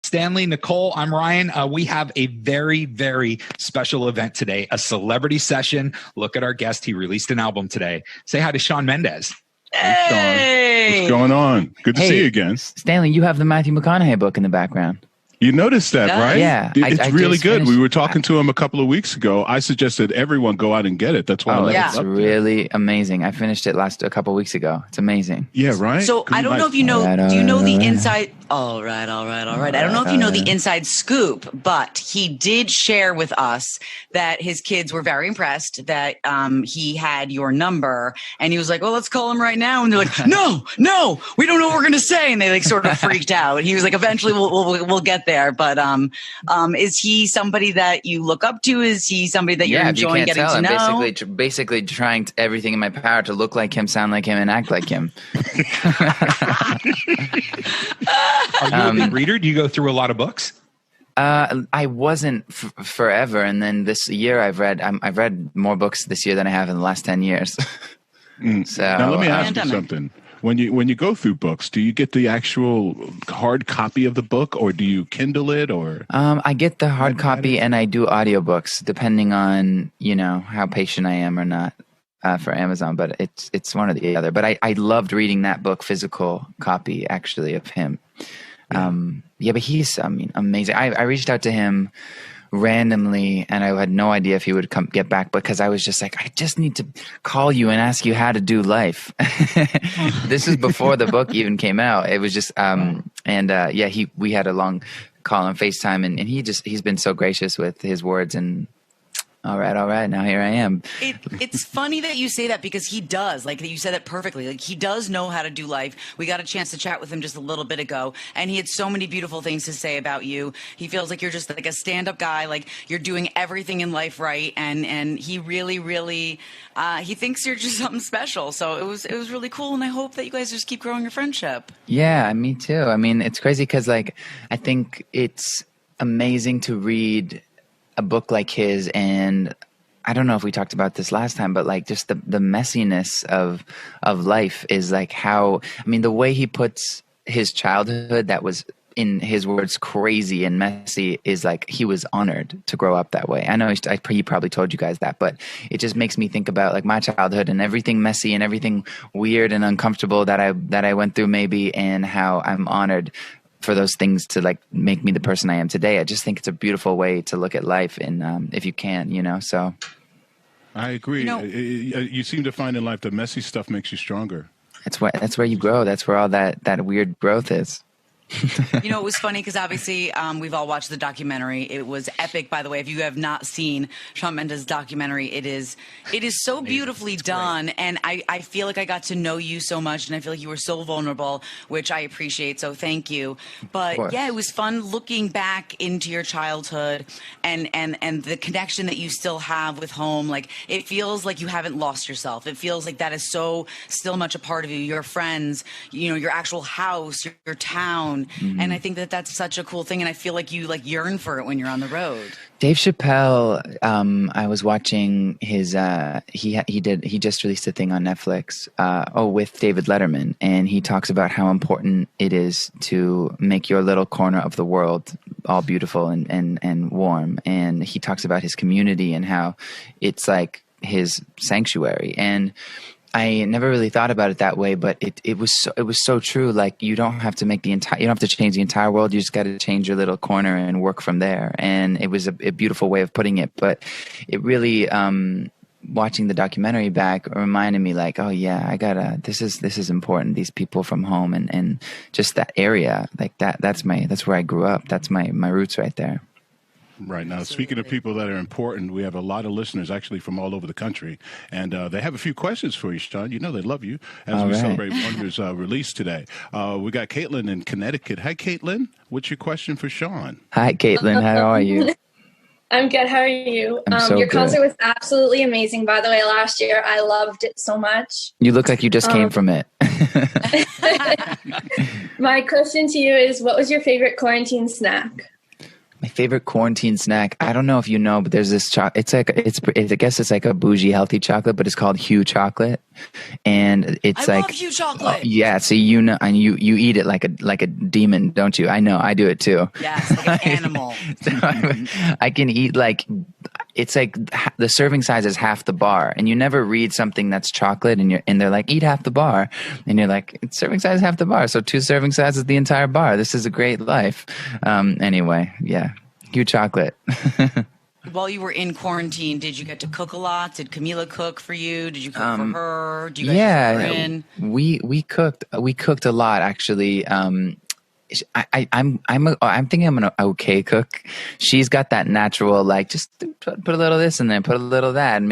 Stanley, Nicole, I'm Ryan. We have a very, very special event today, a celebrity session. Look at our guest. He released an album today. Say hi to Shawn Mendes. Hey, What's going on? Good to see you again. Stanley, you have the Matthew McConaughey book in the background. You noticed that, right? Yeah. It's really good. We were talking to him a couple of weeks ago. I suggested everyone go out and get it. That's why it's really amazing. I finished it a couple of weeks ago. It's amazing. Yeah, right? So I don't know if you know, do you know the inside? All right. I don't know if you know the inside scoop, but he did share with us that his kids were very impressed that he had your number, and he was like, well, let's call him right now. And they're like, no, we don't know what we're going to say. And they like sort of freaked out. And he was like, eventually we'll get there. But is he somebody that you look up to? Is he somebody that you're enjoying getting to know? I'm basically trying everything in my power to look like him, sound like him, and act like him. Are you a big reader? Do you go through a lot of books? I wasn't forever, and then this year I've read more books this year than I have in the last 10 years. So now let me ask you something. When you go through books, do you get the actual hard copy of the book, or do you Kindle it, or? I get the hard copy, and I do audiobooks depending on how patient I am or not for Amazon. But it's one or the other. But I loved reading that book, physical copy actually of him. But he's amazing. I reached out to him randomly, and I had no idea if he would get back, because I was just like, I just need to call you and ask you how to do life. This is before the book even came out. It was just we had a long call on FaceTime, and he's been so gracious with his words, and all right. Now here I am. It's funny that you say that, because he does. Like, you said it perfectly. Like, he does know how to do life. We got a chance to chat with him just a little bit ago, and he had so many beautiful things to say about you. He feels like you're just like a stand-up guy. Like, you're doing everything in life right, and he really, really he thinks you're just something special. So it was really cool, and I hope that you guys just keep growing your friendship. Yeah, me too. I mean, it's crazy because I think it's amazing to read a book like his, and I don't know if we talked about this last time, but just the messiness of life is the way he puts his childhood, that was, in his words, crazy and messy, is he was honored to grow up that way. I know he probably told you guys that, but it just makes me think about my childhood and everything messy and everything weird and uncomfortable that I went through maybe, and how I'm honored for those things to make me the person I am today. I just think it's a beautiful way to look at life, and if you can, so. I agree. You seem to find in life the messy stuff makes you stronger. That's where you grow. That's where all that weird growth is. It was funny because obviously we've all watched the documentary. It was epic, by the way. If you have not seen Shawn Mendes' documentary, it is so beautifully done. And I feel like I got to know you so much, and I feel like you were so vulnerable, which I appreciate. So thank you. But yeah, it was fun looking back into your childhood and the connection that you still have with home. It feels like you haven't lost yourself. It feels like that is so still much a part of you. Your friends, your actual house, your town. Mm-hmm. And I think that that's such a cool thing. And I feel like you yearn for it when you're on the road. Dave Chappelle, I was watching his, he just released a thing on Netflix, with David Letterman. And he talks about how important it is to make your little corner of the world all beautiful and warm. And he talks about his community and how it's like his sanctuary. And I never really thought about it that way, but it was so true. You don't have to you don't have to change the entire world. You just got to change your little corner and work from there. And it was a beautiful way of putting it. But it really, watching the documentary back reminded me oh yeah, this is important. These people from home and just that area that's where I grew up. That's my roots right there. Right. Now, speaking of people that are important, we have a lot of listeners actually from all over the country, and they have a few questions for you, Shawn. They love you as we celebrate Wonder's release today. We got Caitlin in Connecticut. Hi, Caitlin. What's your question for Shawn? Hi, Caitlin. How are you? I'm good. How are you? Your concert was absolutely amazing, by the way, last year. I loved it so much. You look like you just came from it. My question to you is, what was your favorite quarantine snack? My favorite quarantine snack. I don't know if you know, but there's this chocolate. I guess it's like a bougie, healthy chocolate, but it's called Hue chocolate, and it's I love Hue chocolate. Yeah, so you know, and you eat it like a demon, don't you? I know, I do it too. Yes, like an animal. So I can eat it's like the serving size is half the bar, and you never read something that's chocolate, and they're like, eat half the bar, and you're like, it's serving size half the bar, so 2 serving sizes the entire bar. This is a great life. Anyway, yeah, Hue chocolate. While you were in quarantine, did you get to cook a lot? Did Camila cook for you? Did you cook for her? Do you guys just cook in? We cooked a lot actually. I'm thinking I'm an okay cook. She's got that natural, like, just put a little of this in there, put a little of that, and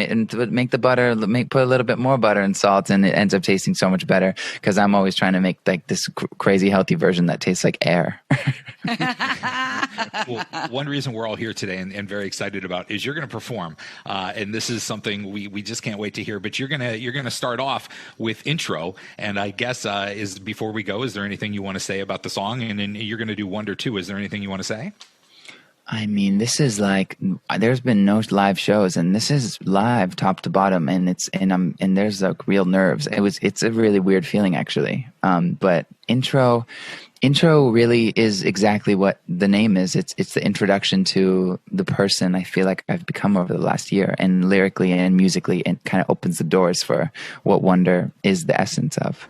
make the butter, put a little bit more butter and salt, and it ends up tasting so much better because I'm always trying to make like this crazy healthy version that tastes like air. Well, one reason we're all here today and very excited about is you're going to perform, and this is something we just can't wait to hear. But you're gonna start off with intro, and I guess before we go, is there anything you want to say about the song? And then you're going to do Wonder too. Is there anything you want to say? I mean, this is like, there's been no live shows, and this is live top to bottom, and there's like real nerves. It's a really weird feeling actually. But intro really is exactly what the name is. It's the introduction to the person I feel like I've become over the last year, and lyrically and musically, it kind of opens the doors for what Wonder is the essence of.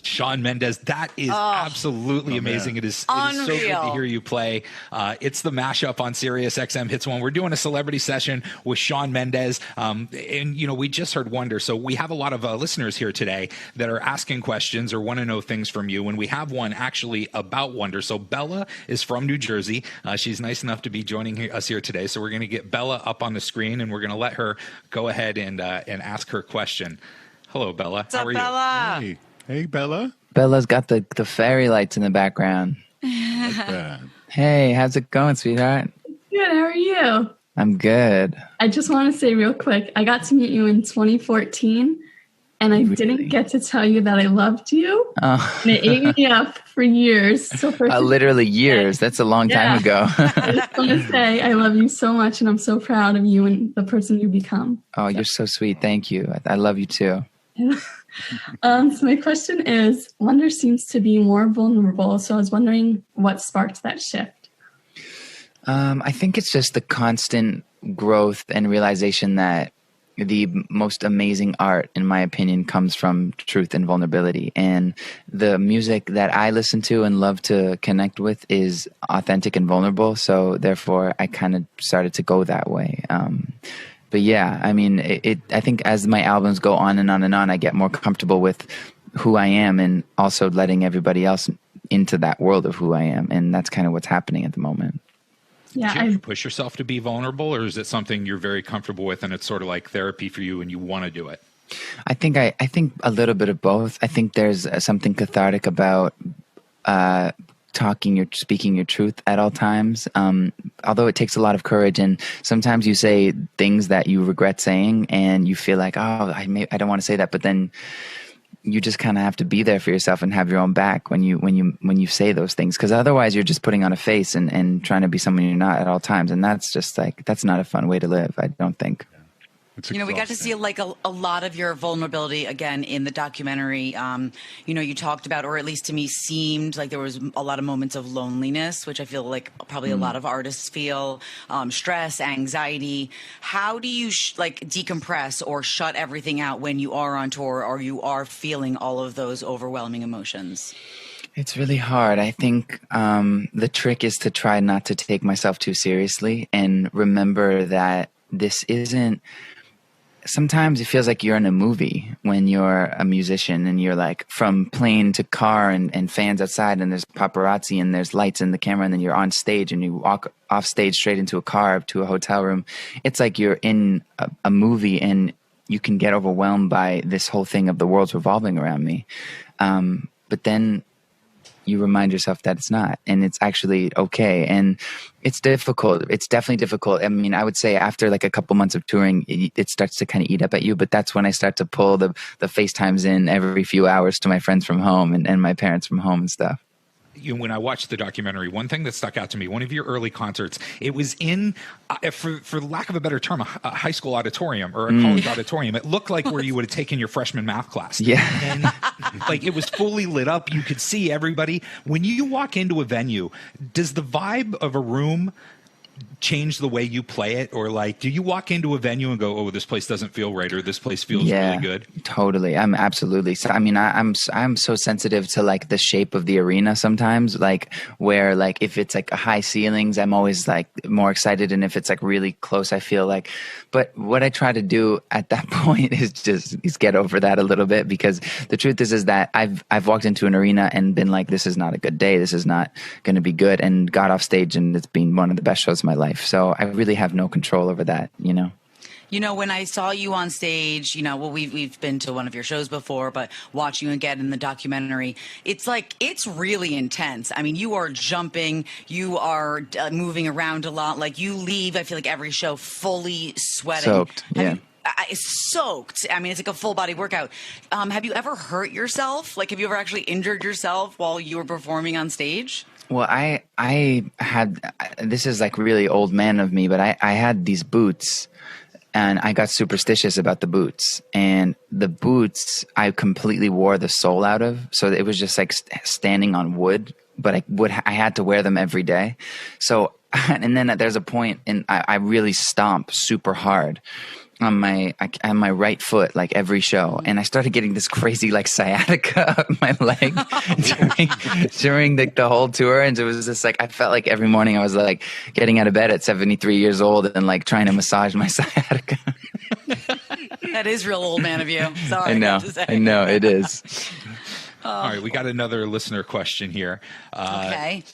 Shawn Mendes, that is absolutely amazing. It is so good to hear you play. It's the mashup on SiriusXM Hits One. We're doing a celebrity session with Shawn Mendes, and we just heard Wonder. So we have a lot of listeners here today that are asking questions or want to know things from you, and we have one actually about Wonder. So Bella is from New Jersey. She's nice enough to be joining us here today. So we're going to get Bella up on the screen, and we're going to let her go ahead and ask her question. Hello, Bella. What's up, Bella? Hey, Bella. Bella's got the fairy lights in the background. Like that. Hey, how's it going, sweetheart? Good, how are you? I'm good. I just want to say real quick, I got to meet you in 2014, and I didn't get to tell you that I loved you. Oh. And it ate me up for years. So literally years. That's a long time ago. I just want to say I love you so much, and I'm so proud of you and the person you become. Oh, you're so sweet. Thank you. I love you too. So my question is, Wonder seems to be more vulnerable. So I was wondering what sparked that shift. I think it's just the constant growth and realization that the most amazing art, in my opinion, comes from truth and vulnerability. And the music that I listen to and love to connect with is authentic and vulnerable. So therefore, I kind of started to go that way. But yeah, I mean, I think as my albums go on and on and on, I get more comfortable with who I am and also letting everybody else into that world of who I am. And that's kind of what's happening at the moment. Yeah, Do you push yourself to be vulnerable, or is it something you're very comfortable with and it's sort of like therapy for you and you want to do it? I think a little bit of both. I think there's something cathartic about speaking your truth at all times. Although it takes a lot of courage, and sometimes you say things that you regret saying, and you feel like, I don't want to say that, but then you just kind of have to be there for yourself and have your own back when you say those things, because otherwise you're just putting on a face and trying to be someone you're not at all times, and that's just that's not a fun way to live, I don't think. We got to see like a lot of your vulnerability again in the documentary. You talked about, or at least to me seemed like there was a lot of moments of loneliness, which I feel like probably a lot of artists feel, stress, anxiety. How do you decompress or shut everything out when you are on tour or you are feeling all of those overwhelming emotions? It's really hard. I think the trick is to try not to take myself too seriously and remember that this isn't. Sometimes it feels like you're in a movie when you're a musician and you're like from plane to car and fans outside and there's paparazzi and there's lights in the camera, and then you're on stage and you walk off stage straight into a car to a hotel room. It's like you're in a movie and you can get overwhelmed by this whole thing of the world's revolving around me. But then you remind yourself that it's not, and it's actually okay. And it's difficult. It's definitely difficult. I mean, I would say after like a couple months of touring, it starts to kind of eat up at you, but that's when I start to pull the FaceTimes in every few hours to my friends from home and my parents from home and stuff. when I watched the documentary, one thing that stuck out to me, one of your early concerts, it was in, for lack of a better term, a high school auditorium or a college auditorium. It looked like where you would have taken your freshman math class. Yeah. And like it was fully lit up. You could see everybody. When you walk into a venue, does the vibe of a room change the way you play it? Or like, do you walk into a venue and go, oh, this place doesn't feel right, or this place feels really good? Totally. I'm absolutely. So, I mean, I'm so sensitive to like the shape of the arena sometimes, like where like if it's like high ceilings, I'm always like more excited. And if it's like really close, I feel like, but what I try to do at that point is get over that a little bit, because the truth is that I've walked into an arena and been like, this is not a good day. This is not going to be good. And got off stage and it's been one of the best shows of my life. So I really have no control over that, you know? You know, when I saw you on stage, you know, well, we've been to one of your shows before, but watching you again in the documentary, it's like, it's really intense. I mean, you are jumping, you are moving around a lot. Like you leave, I feel like every show fully sweating. Soaked, yeah. It's soaked. I mean, it's like a full body workout. Have you ever hurt yourself? Like, have you ever actually injured yourself while you were performing on stage? Well, I had, this is like really old man of me, but I had these boots and I got superstitious about the boots, and the boots I completely wore the sole out of. So it was just like standing on wood, but I had to wear them every day. So, and then there's a point and I really stomp super hard on my right foot, like every show. And I started getting this crazy like sciatica up my leg during the whole tour. And it was just like, I felt like every morning I was like getting out of bed at 73 years old and like trying to massage my sciatica. That is real old man of you. Sorry. I know it is. All right. We got another listener question here. Okay.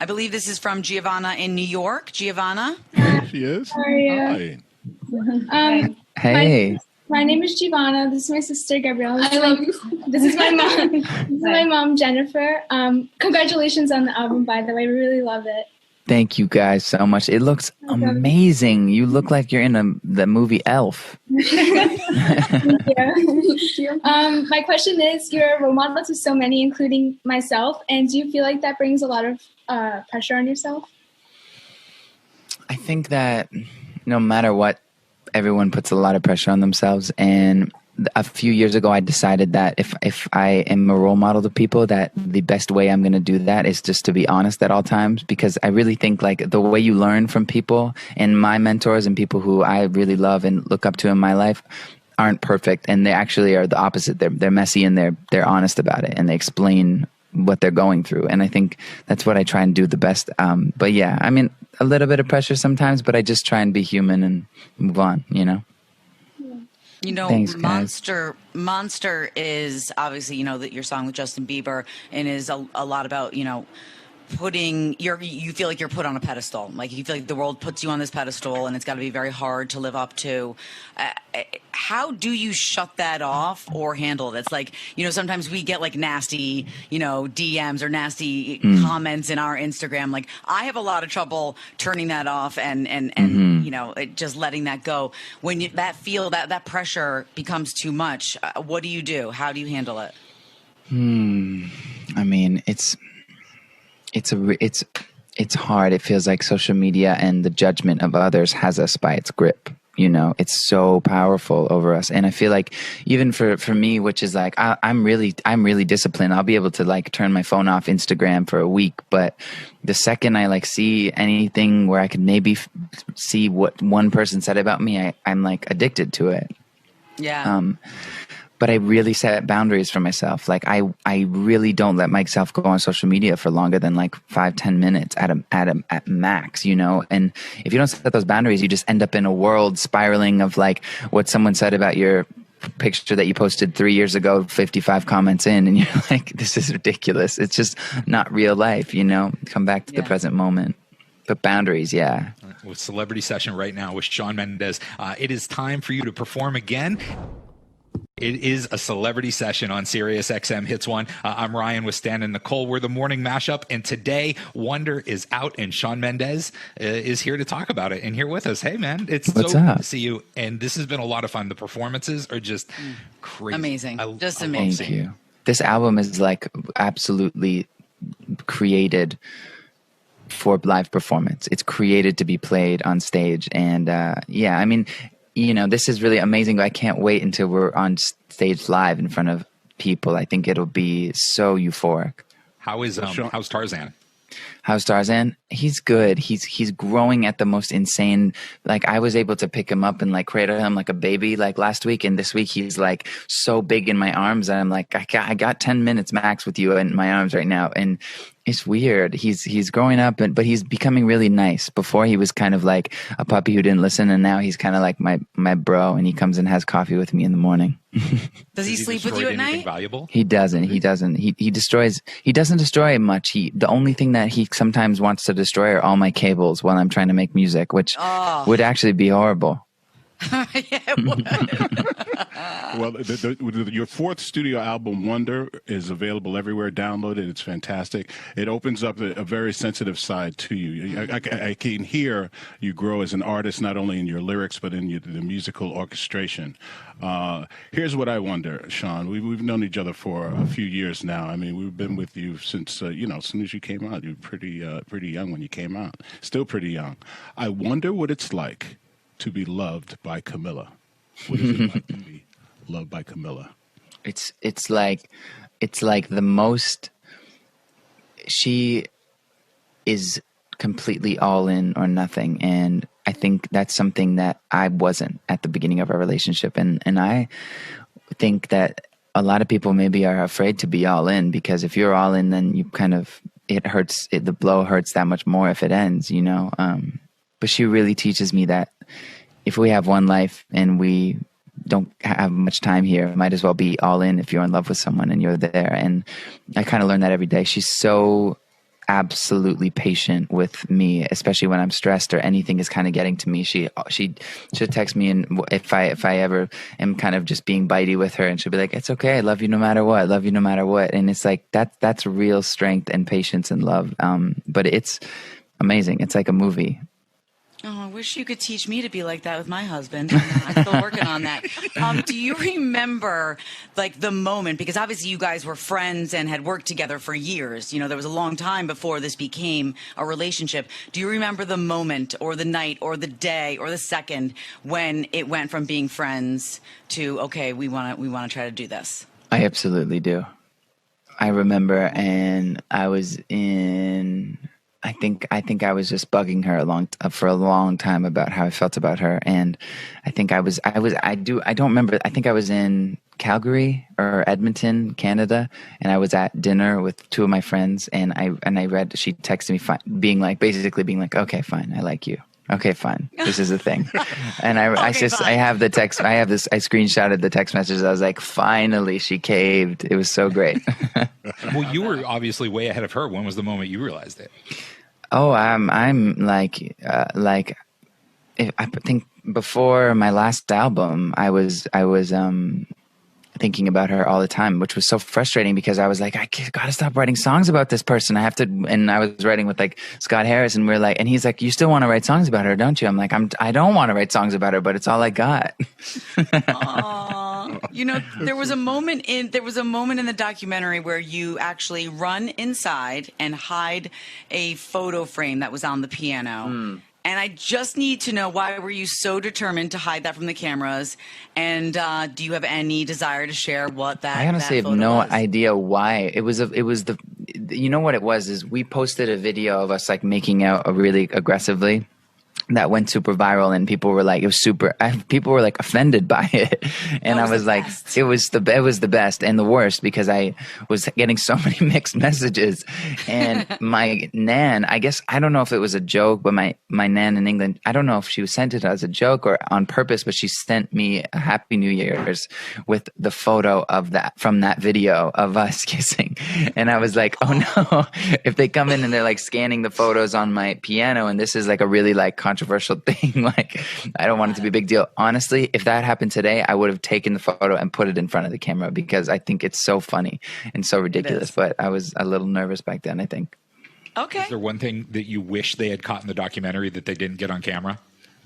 I believe this is from Giovanna in New York. Giovanna? There she is. How are you? Hi. Hey. My name is Giovanna. This is my sister Gabrielle. This is my mom. This is my mom Jennifer. Congratulations on the album, by the way. We really love it. Thank you guys so much. It looks amazing. You look like you're in the movie Elf. Thank you. My question is, you're a role model to so many, including myself, and do you feel like that brings a lot of pressure on yourself? I think that no matter what, everyone puts a lot of pressure on themselves. And a few years ago, I decided that if I am a role model to people, that the best way I'm going to do that is just to be honest at all times. Because I really think like the way you learn from people, and my mentors and people who I really love and look up to in my life aren't perfect. And they actually are the opposite. They're messy and they're honest about it, and they explain what they're going through. And I think that's what I try and do the best. But yeah, I mean, a little bit of pressure sometimes, but I just try and be human and move on, you know? You know, Thanks, Monster is obviously, you know, that your song with Justin Bieber, and is a lot about, you know, you feel like you're put on a pedestal. Like you feel like the world puts you on this pedestal, and it's got to be very hard to live up to. How do you shut that off or handle it? It's like, you know, sometimes we get like nasty, you know, DMs or nasty comments in our Instagram. Like I have a lot of trouble turning that off and you know, just letting that go. When that pressure becomes too much, what do you do? How do you handle it? I mean, it's hard. It feels like social media and the judgment of others has us by its grip. You know, it's so powerful over us. And I feel like even for me, which is like, I'm really disciplined. I'll be able to like turn my phone off Instagram for a week. But the second I like see anything where I could maybe see what one person said about me, I'm like addicted to it. Yeah. But I really set boundaries for myself. Like I really don't let myself go on social media for longer than like 5-10 minutes at max, you know? And if you don't set those boundaries, you just end up in a world spiraling of like what someone said about your picture that you posted 3 years ago, 55 comments in, and you're like, this is ridiculous. It's just not real life, you know? Come back to the present moment. But boundaries, yeah. With Celebrity Session right now with Shawn Mendes, it is time for you to perform again. It is a celebrity session on SiriusXM Hits One. I'm Ryan with Stan and Nicole. We're the morning mashup, and today Wonder is out, and Shawn Mendes is here to talk about it and here with us. Hey, man, it's so good to see you. And this has been a lot of fun. The performances are just crazy, amazing, amazing. Thank you. This album is like absolutely created for live performance. It's created to be played on stage. And yeah, I mean, you know, this is really amazing. I can't wait until we're on stage live in front of people. I think it'll be so euphoric. How's Tarzan? How's Tarzan? He's good. He's growing at the most insane. Like, I was able to pick him up and like cradle him like a baby like last week, and this week he's like so big in my arms, and I'm like, I got 10 minutes max with you in my arms right now, and it's weird. He's growing up, but he's becoming really nice. Before he was kind of like a puppy who didn't listen, and now he's kind of like my bro, and he comes and has coffee with me in the morning. Does he sleep with you at night? Valuable? He doesn't. He doesn't. He destroys. He doesn't destroy much. The only thing that he sometimes wants to destroy are all my cables while I'm trying to make music, which would actually be horrible. Yeah, it would. Well, your fourth studio album, Wonder, is available everywhere. Download it. It's fantastic. It opens up a very sensitive side to you. I can hear you grow as an artist, not only in your lyrics, but in the musical orchestration. Here's what I wonder, Shawn. We've known each other for a few years now. I mean, we've been with you since, as soon as you came out. You were pretty young when you came out. Still pretty young. I wonder what it's like to be loved by Camilla. What is it like to be loved by Camilla? It's like the most. She is completely all in or nothing, and I think that's something that I wasn't at the beginning of our relationship, and I think that a lot of people maybe are afraid to be all in, because if you're all in, then you kind of, it hurts. The blow hurts that much more if it ends, you know. But she really teaches me that if we have one life and we don't have much time here, might as well be all in if you're in love with someone and you're there. And I kind of learn that every day. She's so absolutely patient with me, especially when I'm stressed or anything is kind of getting to me. She'll text me, and if I ever am kind of just being bitey with her, and she'll be like, "It's okay, I love you no matter what. I love you no matter what." And it's like that's real strength and patience and love. But it's amazing. It's like a movie. Oh, I wish you could teach me to be like that with my husband. I'm still working on that. Do you remember, like, the moment, because obviously you guys were friends and had worked together for years. You know, there was a long time before this became a relationship. Do you remember the moment or the night or the day or the second when it went from being friends to, okay, we want to try to do this? I absolutely do. I remember, and I was in... I think I was just bugging her for a long time about how I felt about her, and I think I don't remember. I think I was in Calgary or Edmonton, Canada, and I was at dinner with two of my friends, and I read. She texted me, being like, "Okay, fine, I like you. Okay, fine, this is a thing." And I have the text. I screenshotted the text message. I was like, finally, she caved. It was so great. Well, you were obviously way ahead of her. When was the moment you realized it? Oh, I'm like I think before my last album, I was thinking about her all the time, which was so frustrating because I was like, I gotta stop writing songs about this person. I have to, and I was writing with like Scott Harris, and we're like, and he's like, you still want to write songs about her, don't you? I'm like, I don't want to write songs about her, but it's all I got. You know, there was a moment in the documentary where you actually run inside and hide a photo frame that was on the piano. And I just need to know, why were you so determined to hide that from the cameras? And do you have any desire to share what that? I honestly have no idea why. It was you know what it was is we posted a video of us like making out really aggressively. That went super viral, and people were like, people were like offended by it. And I was like, it was the best and the worst, because I was getting so many mixed messages. And my nan, I guess, I don't know if it was a joke, but my nan in England, I don't know if she sent it as a joke or on purpose, but she sent me a Happy New Year's with the photo of from that video of us kissing. And I was like, oh no, if they come in and they're like scanning the photos on my piano, and this is like a really like controversial thing, like I don't want it to be a big deal. Honestly, if that happened today, I would have taken the photo and put it in front of the camera, because I think it's so funny and so ridiculous. But I was a little nervous back then, I think. Okay. Is there one thing that you wish they had caught in the documentary that they didn't get on camera?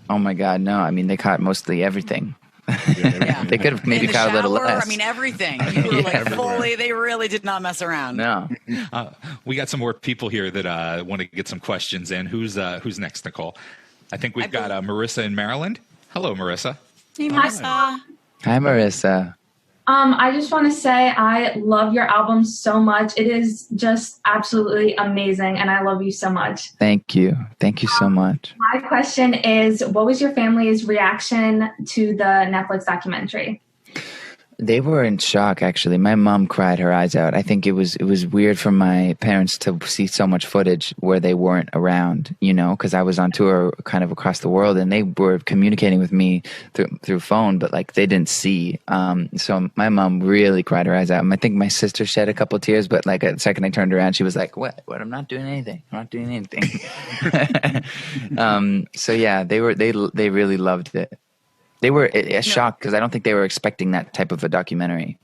Oh my God, no. I mean, they caught mostly everything. Yeah. They could have maybe In the got a little shower, less. I mean, everything. You were like fully, they really did not mess around. No. We got some more people here that want to get some questions in. Who's next, Nicole? I think we've got Marissa in Maryland. Hello, Marissa. Hey, Marissa. Hi, Marissa. I just want to say I love your album so much. It is just absolutely amazing, and I love you so much. Thank you. Thank you so much. My question is, what was your family's reaction to the Netflix documentary? They were in shock, actually. My mom cried her eyes out. I think it was weird for my parents to see so much footage where they weren't around, because I was on tour kind of across the world, and they were communicating with me through phone, but like they didn't see. So my mom really cried her eyes out. I think my sister shed a couple tears, but like a second I turned around, she was like, "What? I'm not doing anything. I'm not doing anything." So yeah, they really loved it. They were shocked because I don't think they were expecting that type of a documentary.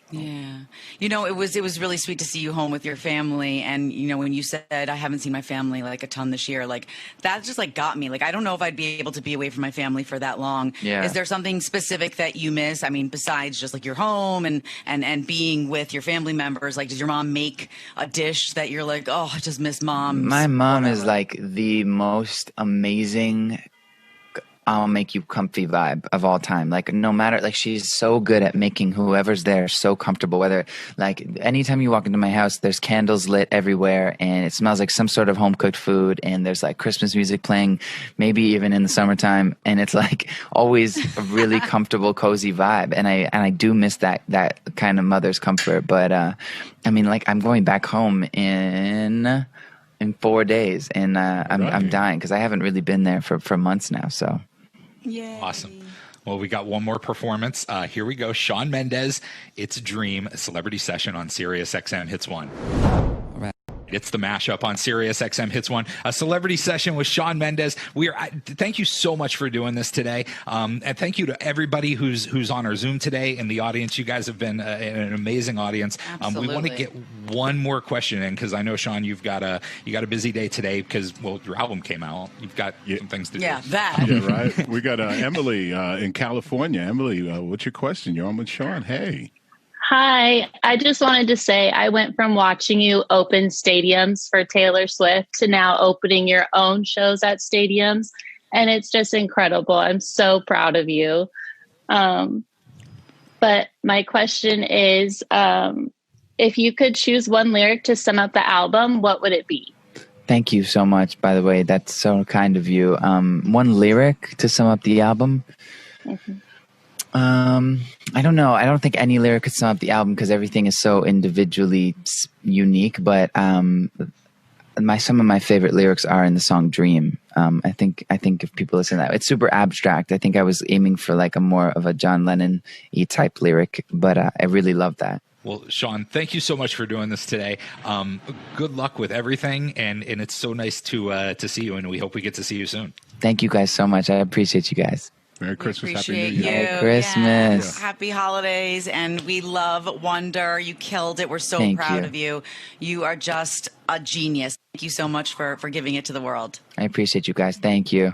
Yeah. It was really sweet to see you home with your family. And, when you said I haven't seen my family like a ton this year, like that just like got me. Like, I don't know if I'd be able to be away from my family for that long. Yeah. Is there something specific that you miss? I mean, besides just like your home and being with your family members, like, does your mom make a dish that you're like, oh, I just miss mom? My mom is like the most amazing I'll make you comfy vibe of all time. Like no matter, like she's so good at making whoever's there so comfortable. Whether like anytime you walk into my house, there's candles lit everywhere and it smells like some sort of home cooked food. And there's like Christmas music playing, maybe even in the summertime. And it's like always a really comfortable, cozy vibe. And I do miss that kind of mother's comfort. But I mean, like I'm going back home in 4 days and I'm dying because I haven't really been there for months now. So. Yay. Awesome. Well, we got one more performance. Here we go. Shawn Mendes, It's a Dream, a celebrity session on SiriusXM Hits 1. All right. It's the mashup on SiriusXM Hits 1, a celebrity session with Shawn Mendes. Thank you so much for doing this today. And thank you to everybody who's on our Zoom today in the audience. You guys have been an amazing audience. We want to get one more question in because I know, Shawn, you got a busy day today because, well, your album came out. You've got some things to do. Yeah, that. Yeah, right. We got Emily in California. Emily, what's your question? You're on with Shawn. Hey. Hi, I just wanted to say I went from watching you open stadiums for Taylor Swift to now opening your own shows at stadiums. And it's just incredible. I'm so proud of you. But my question is, if you could choose one lyric to sum up the album, what would it be? Think you so much, by the way. That's so kind of you. One lyric to sum up the album? Mm-hmm. I don't know. I don't think any lyric could sum up the album because everything is so individually unique. But some of my favorite lyrics are in the song "Dream." I think if people listen to that, it's super abstract. I think I was aiming for like a more of a John Lennon-y type lyric, but I really love that. Well, Shawn, thank you so much for doing this today. Good luck with everything, and it's so nice to see you, and we hope we get to see you soon. Thank you guys so much. I appreciate you guys. Merry Christmas, Happy New Appreciate Year. you. Merry Christmas. Yeah. Happy holidays, and we love Wonder. You killed it. We're so Thank proud you. of you. You are just a genius. Thank you so much for giving it to the world. I appreciate you guys. Thank you.